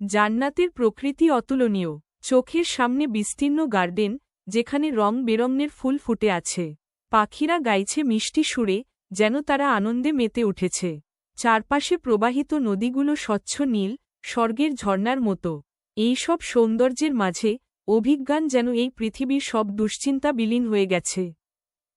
জান্নাতের প্রকৃতি অতুলনীয়। চোখের সামনে বিস্তীর্ণ গার্ডেন, যেখানে রং বেরঙের ফুল ফুটে আছে। পাখিরা গাইছে মিষ্টি সুরে, যেন তারা আনন্দে মেতে উঠেছে। চারপাশে প্রবাহিত নদীগুলো স্বচ্ছ নীল, স্বর্গের ঝর্ণার মতো। এই সব সৌন্দর্যের মাঝে অভিজ্ঞান যেন এই পৃথিবীর সব দুশ্চিন্তা বিলীন হয়ে গেছে।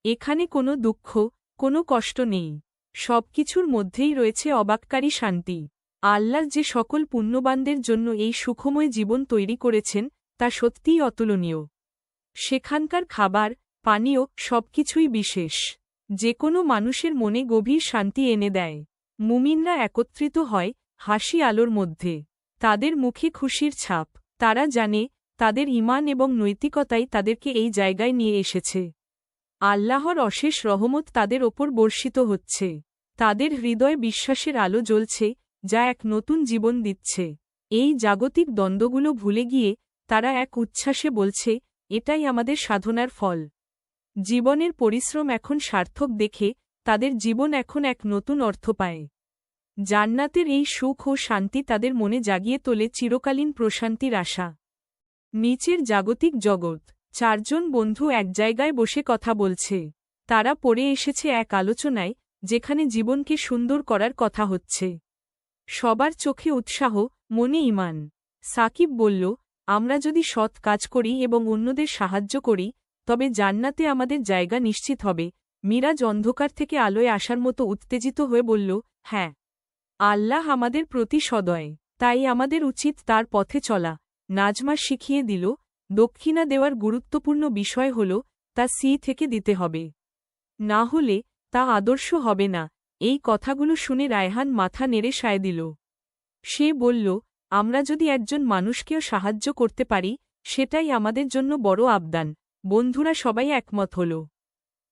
এখানে কোনো দুঃখ, কোনো কষ্ট নেই। সবকিছুর মধ্যেই রয়েছে অবাককারী শান্তি। আল্লাহ যে সকল পুণ্যবানদের জন্য এই সুখময় জীবন তৈরি করেছেন, তা সত্যিই অতুলনীয়। সেখানকার খাবার, পানীয় সবকিছুই বিশেষ। যে কোনো মানুষের মনে গভীর শান্তি এনে দেয়। মুমিনরা একত্রিত হয় হাসি আলোর মধ্যে। তাদের মুখে খুশির ছাপ। তারা জানে, তাদের ঈমান এবং নৈতিকতাই তাদেরকে এই জায়গায় নিয়ে এসেছে। আল্লাহর অশেষ রহমত তাদের ওপর বর্ষিত হচ্ছে। তাদের হৃদয়ে বিশ্বাসের আলো জ্বলছে, যা এক নতুন জীবন দিচ্ছে। এই জাগতিক দ্বন্দ্বগুলো ভুলে গিয়ে তারা এক উচ্ছ্বাসে বলছে, এটাই আমাদের সাধনার ফল। জীবনের পরিশ্রম এখন সার্থক দেখে তাদের জীবন এখন এক নতুন অর্থ পায়। জান্নাতের এই সুখ ও শান্তি তাদের মনে জাগিয়ে তোলে চিরকালীন প্রশান্তির আশা। নিচের জাগতিক জগৎ। চারজন বন্ধু এক জায়গায় বসে কথা বলছে। তারা পড়ে এসেছে এক আলোচনায়, যেখানে জীবনকে সুন্দর করার কথা হচ্ছে। সবার চোখে উৎসাহ, মনে ঈমান। সাকিব বলল, আমরা যদি সৎ কাজ করি এবং অন্যদের সাহায্য করি, তবে জান্নাতে আমাদের জায়গা নিশ্চিত হবে। মিরাজ অন্ধকার থেকে আলোয় আসার মতো উত্তেজিত হয়ে বলল, হ্যাঁ, আল্লাহ আমাদের প্রতি সদয়, তাই আমাদের উচিত তার পথে চলা। নাজমা শিখিয়ে দিল, দক্ষিণা দেওয়ার গুরুত্বপূর্ণ বিষয় হল, তা থেকে দিতে হবে। না হলে তা আদর্শ হবে না। এই কথাগুলো শুনে রায়হান মাথা নেড়ে সায় দিল। সে বলল, আমরা যদি একজন মানুষকেও সাহায্য করতে পারি, সেটাই আমাদের জন্য বড় আবদান। বন্ধুরা সবাই একমত হল।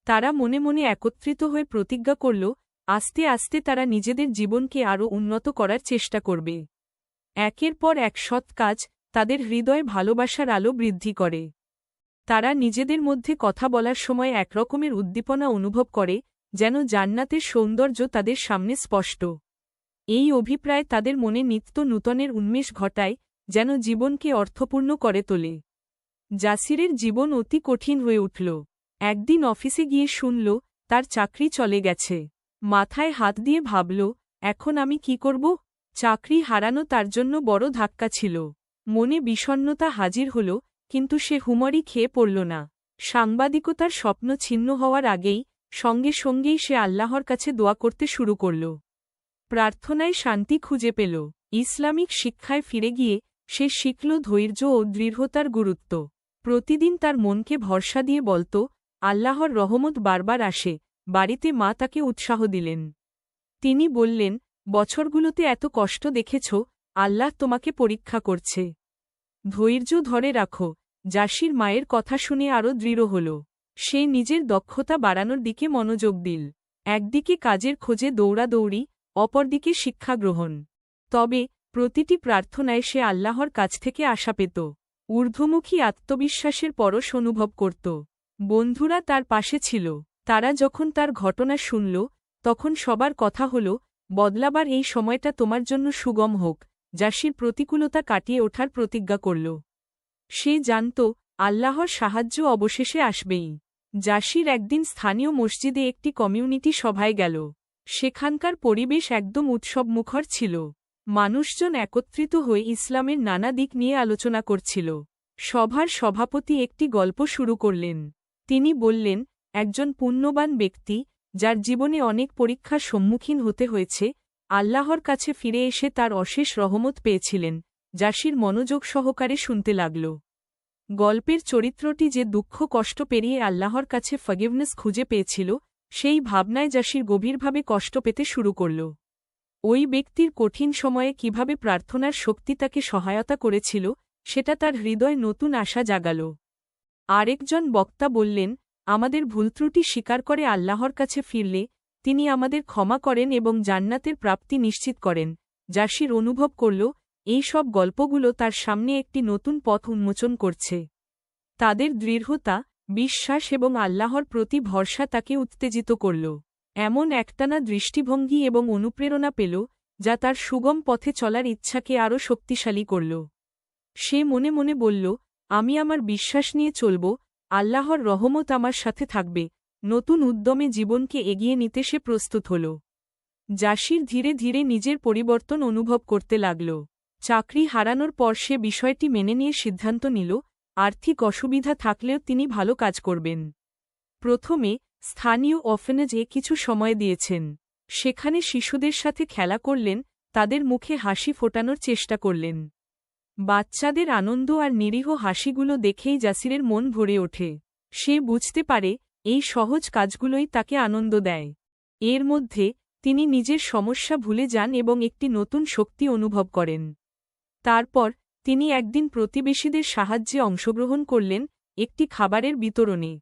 তারা মনে মনে একত্রিত হয়ে প্রতিজ্ঞা করল, আস্তে আস্তে তারা নিজেদের জীবনকে আরও উন্নত করার চেষ্টা করবে। একের পর এক সৎ কাজ তাদের হৃদয়ে ভালোবাসার আলো বৃদ্ধি করে। তারা নিজেদের মধ্যে কথা বলার সময় একরকমের উদ্দীপনা অনুভব করে, যেন জান্নাতের সৌন্দর্য তাদের সামনে স্পষ্ট। এই অভিপ্রায় তাদের মনে নিত্য নূতনের উন্মেষ ঘটায়, যেন জীবনকে অর্থপূর্ণ করে তোলে। জাসিরের জীবন অতি কঠিন হয়ে উঠল। একদিন অফিসে গিয়ে শুনল, তার চাকরি চলে গেছে। মাথায় হাত দিয়ে ভাবল, এখন আমি কি করব? চাকরি হারানো তার জন্য বড় ধাক্কা ছিল। মনে বিষণ্ণতা হাজির হল, কিন্তু সে হুমড়ি খেয়ে পড়ল না। সাংবাদিকতার স্বপ্ন ছিন্ন হওয়ার আগেই সঙ্গে সঙ্গেই সে আল্লাহর কাছে দোয়া করতে শুরু করল। প্রার্থনায় শান্তি খুঁজে পেল। ইসলামিক শিক্ষায় ফিরে গিয়ে সে শিখল ধৈর্য ও দৃঢ়তার গুরুত্ব। প্রতিদিন তার মনকে ভরসা দিয়ে বলত, আল্লাহর রহমত বারবার আসে। বাড়িতে মা তাকে উৎসাহ দিলেন। তিনি বললেন, বছরগুলোতে এত কষ্ট দেখেছ, আল্লাহ তোমাকে পরীক্ষা করছে। ধৈর্য ধরে রাখো। জাসির মায়ের কথা শুনে আরও দৃঢ় হল। সে নিজের দক্ষতা বাড়ানোর দিকে মনোযোগ দিল। একদিকে কাজের খোঁজে দৌড়াদৌড়ি, অপরদিকে শিক্ষা গ্রহণ। তবে প্রতিটি প্রার্থনায় সে আল্লাহর কাছ থেকে আশা পেত। ঊর্ধ্বমুখী আত্মবিশ্বাসের পরশ অনুভব করত। বন্ধুরা তার পাশে ছিল। তারা যখন তার ঘটনা শুনল, তখন সবার কথা হল, বদলাবার এই সময়টা তোমার জন্য সুগম হোক। জাসির প্রতিকূলতা কাটিয়ে ওঠার প্রতিজ্ঞা করল। সে জানত, আল্লাহর সাহায্য অবশেষে আসবেই। জাসির একদিন স্থানীয় মসজিদে একটি কমিউনিটি সভায় গেল। সেখানকার পরিবেশ একদম উৎসবমুখর ছিল। মানুষজন একত্রিত হয়ে ইসলামের নানা দিক নিয়ে আলোচনা করছিল। সভার সভাপতি একটি গল্প শুরু করলেন। তিনি বললেন, একজন পুণ্যবান ব্যক্তি, যার জীবনে অনেক পরীক্ষার সম্মুখীন হতে হয়েছে, আল্লাহর কাছে ফিরে এসে তার অশেষ রহমত পেয়েছিলেন। জাসির মনোযোগ সহকারে শুনতে লাগল। গল্পের চরিত্রটি যে দুঃখ কষ্ট পেরিয়ে আল্লাহর কাছে ফরগিভনেস খুঁজে পেয়েছিল, সেই ভাবনায় জাসির গভীরভাবে কষ্ট পেতে শুরু করল। ওই ব্যক্তির কঠিন সময়ে কিভাবে প্রার্থনার শক্তি তাকে সহায়তা করেছিল, সেটা তার হৃদয়ে নতুন আশা জাগাল। আরেকজন বক্তা বললেন, আমাদের ভুলত্রুটি স্বীকার করে আল্লাহর কাছে ফিরলে তিনি আমাদের ক্ষমা করেন এবং জান্নাতের প্রাপ্তি নিশ্চিত করেন। জাসির অনুভব করল, এই সব গল্পগুলো তার সামনে একটি নতুন পথ উন্মোচন করছে। তাদের দৃঢ়তা, বিশ্বাস এবং আল্লাহর প্রতি ভরসা তাকে উত্তেজিত করল। এমন একটানা দৃষ্টিভঙ্গি এবং অনুপ্রেরণা পেল, যা তার সুগম পথে চলার ইচ্ছাকে আরও শক্তিশালী করল। সে মনে মনে বলল, আমি আমার বিশ্বাস নিয়ে চলব, আল্লাহর রহমত আমার সাথে থাকবে। নতুন উদ্যমে জীবনকে এগিয়ে নিতে সে প্রস্তুত হল। জাসির ধীরে ধীরে নিজের পরিবর্তন অনুভব করতে লাগল। চাকরি হারানোর পর সে বিষয়টি মেনে নিয়ে সিদ্ধান্ত নিল, আর্থিক অসুবিধা থাকলেও তিনি ভালো কাজ করবেন। প্রথমে স্থানীয় অরফানেজে কিছু সময় দিয়েছেন। সেখানে শিশুদের সাথে খেলা করলেন, তাদের মুখে হাসি ফোটানোর চেষ্টা করলেন। বাচ্চাদের আনন্দ আর নিরীহ হাসিগুলো দেখেই জাসিরের মন ভরে ওঠে। সে বুঝতে পারে, এই সহজ কাজগুলোই তাকে আনন্দ দেয়। এর মধ্যে তিনি নিজের সমস্যা ভুলে যান এবং একটি নতুন শক্তি অনুভব করেন। তারপর তিনি একদিন প্রতিবেশীদের সাহায্যে অংশগ্রহণ করলেন, একটি খাবারের বিতরণে।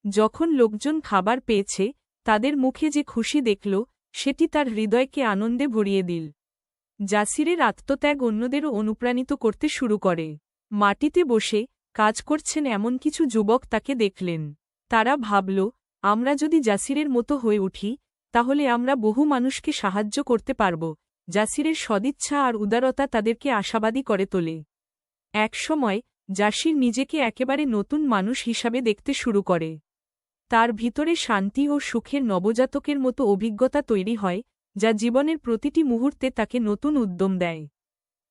যখন লোকজন খাবার পেয়েছে, তাদের মুখে যে খুশি দেখল, সেটি তার হৃদয়কে আনন্দে ভরিয়ে দিল। জাসিরের আত্মত্যাগ অন্যদেরও অনুপ্রাণিত করতে শুরু করে। মাটিতে বসে কাজ করছেন এমন কিছু যুবক তাকে দেখলেন। তারা ভাবল, আমরা যদি জাসিরের মতো হয়ে উঠি, তাহলে আমরা বহু মানুষকে সাহায্য করতে পারব। জাসিরের সদিচ্ছা আর উদারতা তাদেরকে আশাবাদী করে তোলে। একসময় জাসির নিজেকে একেবারে নতুন মানুষ হিসাবে দেখতে শুরু করে। তার ভিতরে শান্তি ও সুখের নবজাতকের মতো অভিজ্ঞতা তৈরি হয়, যা জীবনের প্রতিটি মুহূর্তে তাকে নতুন উদ্যম দেয়।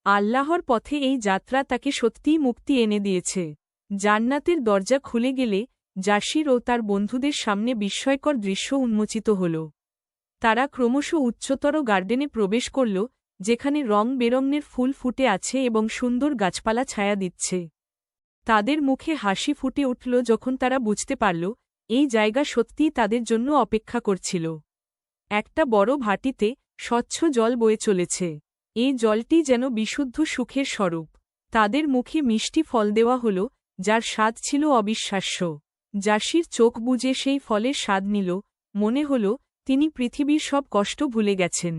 আল্লাহর পথে এই যাত্রা তাকে সত্যিই মুক্তি এনে দিয়েছে। জান্নাতের দরজা খুলে গেলে জাসির ও তার বন্ধুদের সামনে বিস্ময়কর দৃশ্য উন্মোচিত হল। তারা ক্রমশ উচ্চতর গার্ডেনে প্রবেশ করল, যেখানে রং বেরঙের ফুল ফুটে আছে এবং সুন্দর গাছপালা ছায়া দিচ্ছে। তাদের মুখে হাসি ফুটে উঠল যখন তারা বুঝতে পারল, এই জায়গা সত্যিই তাদের জন্য অপেক্ষা করছিল। একটা বড় ভাটিতে স্বচ্ছ জল বয়ে চলেছে। এই জলটি যেন বিশুদ্ধ সুখের স্বরূপ। তাদের মুখে মিষ্টি ফল দেওয়া হল, যার স্বাদ ছিল অবিশ্বাস্য। জাসির চোখ বুজে সেই ফলের স্বাদ নিল, মনে হল তিনি পৃথিবীর সব কষ্ট ভুলে গেছেন।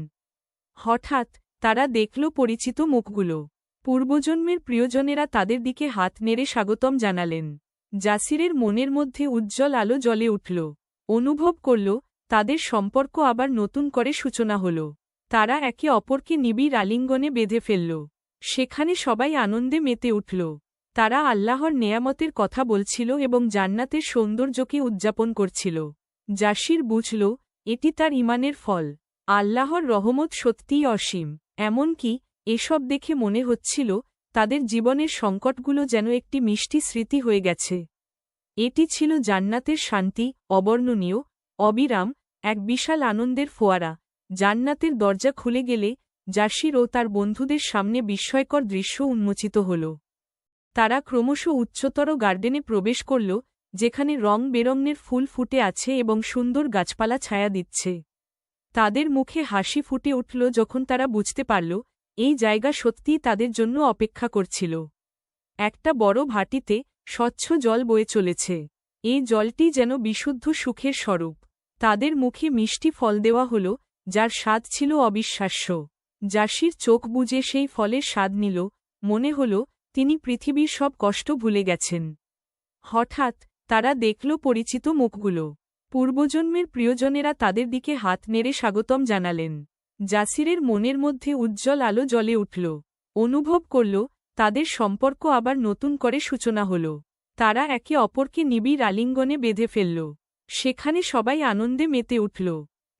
হঠাৎ তারা দেখল পরিচিত মুখগুলো। পূর্বজন্মের প্রিয়জনেরা তাদের দিকে হাত নেড়ে স্বাগতম জানালেন। জাসিরের মনের মধ্যে উজ্জ্বল আলো জ্বলে উঠল। অনুভব করল, তাদের সম্পর্ক আবার নতুন করে সূচনা হল। তারা একে অপরকে নিবিড় আলিঙ্গনে বেঁধে ফেলল। সেখানে সবাই আনন্দে মেতে উঠল। তারা আল্লাহর নেয়ামতের কথা বলছিল এবং জান্নাতের সৌন্দর্যকে উদযাপন করছিল। জাসির বুঝল, এটি তার ঈমানের ফল। আল্লাহর রহমত সত্যিই অসীম। এমনকি এসব দেখে মনে হচ্ছিল, তাদের জীবনের সংকটগুলো যেন একটি মিষ্টি স্মৃতি হয়ে গেছে। এটি ছিল জান্নাতের শান্তি, অবর্ণনীয়, অবিরাম, এক বিশাল আনন্দের ফোয়ারা। জান্নাতের দরজা খুলে গেলে জাসির ও তার বন্ধুদের সামনে বিস্ময়কর দৃশ্য উন্মোচিত হল। তারা ক্রমশ উচ্চতর গার্ডেনে প্রবেশ করল, যেখানে রং বেরঙের ফুল ফুটে আছে এবং সুন্দর গাছপালা ছায়া দিচ্ছে। তাদের মুখে হাসি ফুটে উঠল যখন তারা বুঝতে পারল, এই জায়গা সত্যিই তাদের জন্য অপেক্ষা করছিল। একটা বড় ভাটিতে স্বচ্ছ জল বয়ে চলেছে। এই জলটি যেন বিশুদ্ধ সুখের স্বরূপ। তাদের মুখে মিষ্টি ফল দেওয়া হল, যার স্বাদ ছিল অবিশ্বাস্য। জাসির চোখ বুজে সেই ফলের স্বাদ নিল, মনে হল তিনি পৃথিবীর সব কষ্ট ভুলে গেছেন। হঠাৎ তারা দেখল পরিচিত মুখগুলো। পূর্বজন্মের প্রিয়জনেরা তাদের দিকে হাত নেড়ে স্বাগতম জানালেন। জাসিরের মনের মধ্যে উজ্জ্বল আলো জ্বলে উঠল। অনুভব করল, তাদের সম্পর্ক আবার নতুন করে সূচনা হল। তারা একে অপরকে নিবিড় আলিঙ্গনে বেঁধে ফেলল। সেখানে সবাই আনন্দে মেতে উঠল।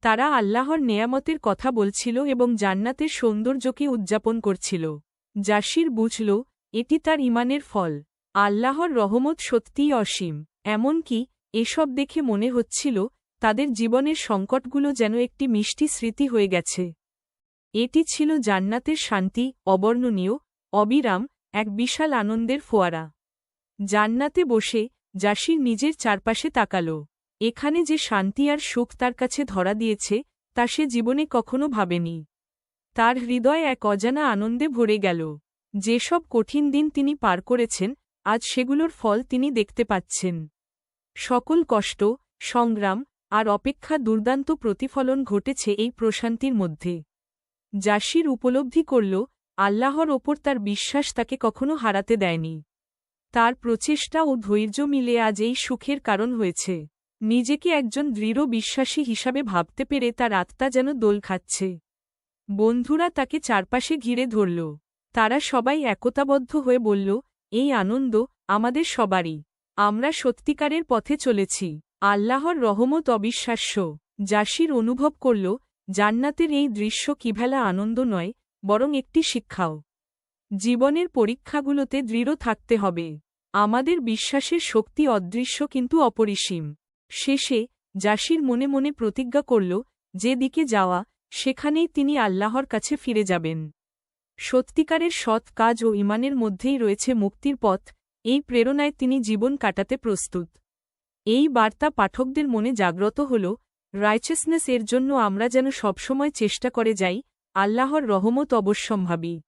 তারা আল্লাহর নেয়ামতের কথা বলছিল এবং জান্নাতের সৌন্দর্যকে উদযাপন করছিল। জাসির বুঝল, এটি তার ঈমানের ফল। আল্লাহর রহমত সত্যিই অসীম। এমনকি এসব দেখে মনে হচ্ছিল, তাদের জীবনের সংকটগুলো যেন একটি মিষ্টি স্মৃতি হয়ে গেছে। এটি ছিল জান্নাতের শান্তি, অবর্ণনীয়, অবিরাম, এক বিশাল আনন্দের ফোয়ারা। জান্নাতে বসে জাসির নিজের চারপাশে তাকাল। এখানে যে শান্তি আর সুখ তার কাছে ধরা দিয়েছে, তা সে জীবনে কখনো ভাবেনি। তার হৃদয় এক অজানা আনন্দে ভরে গেল। যেসব কঠিন দিন তিনি পার করেছেন, আজ সেগুলোর ফল তিনি দেখতে পাচ্ছেন। সকল কষ্ট, সংগ্রাম আর অপেক্ষা দুর্দান্ত প্রতিফলন ঘটেছে এই প্রশান্তির মধ্যে। জাসির উপলব্ধি করল, আল্লাহর ওপর তার বিশ্বাস তাকে কখনো হারাতে দেয়নি। তার প্রচেষ্টা ও ধৈর্য মিলে আজ এই সুখের কারণ হয়েছে। নিজেকে একজন দৃঢ় বিশ্বাসী হিসাবে ভাবতে পেরে তার আত্মা যেন দোল খাচ্ছে। বন্ধুরা তাকে চারপাশে ঘিরে ধরল। তারা সবাই একতাবদ্ধ হয়ে বলল, এই আনন্দ আমাদের সবারই। আমরা সত্যিকারের পথে চলেছি। আল্লাহর রহমত অবিশ্বাস্য। জাসির অনুভব করল, জান্নাতের এই দৃশ্য কিভাবে আনন্দ নয়, বরং একটি শিক্ষাও। জীবনের পরীক্ষাগুলোতে দৃঢ় থাকতে হবে। আমাদের বিশ্বাসের শক্তি অদৃশ্য কিন্তু অপরিসীম। শেষে জাসির মনে মনে প্রতিজ্ঞা করল, যে দিকে যাওয়া সেখানেই তিনি আল্লাহর কাছে ফিরে যাবেন। সত্যিকারের সৎ কাজ ও ঈমানের মধ্যেই রয়েছে মুক্তির পথ। এই প্রেরণায় তিনি জীবন কাটাতে প্রস্তুত। এই বার্তা পাঠকদের মনে জাগ্রত হল, রাইচেসনেস এর জন্য আমরা যেন সবসময় চেষ্টা করে যাই, আল্লাহর রহমত অবশ্যম্ভাবী।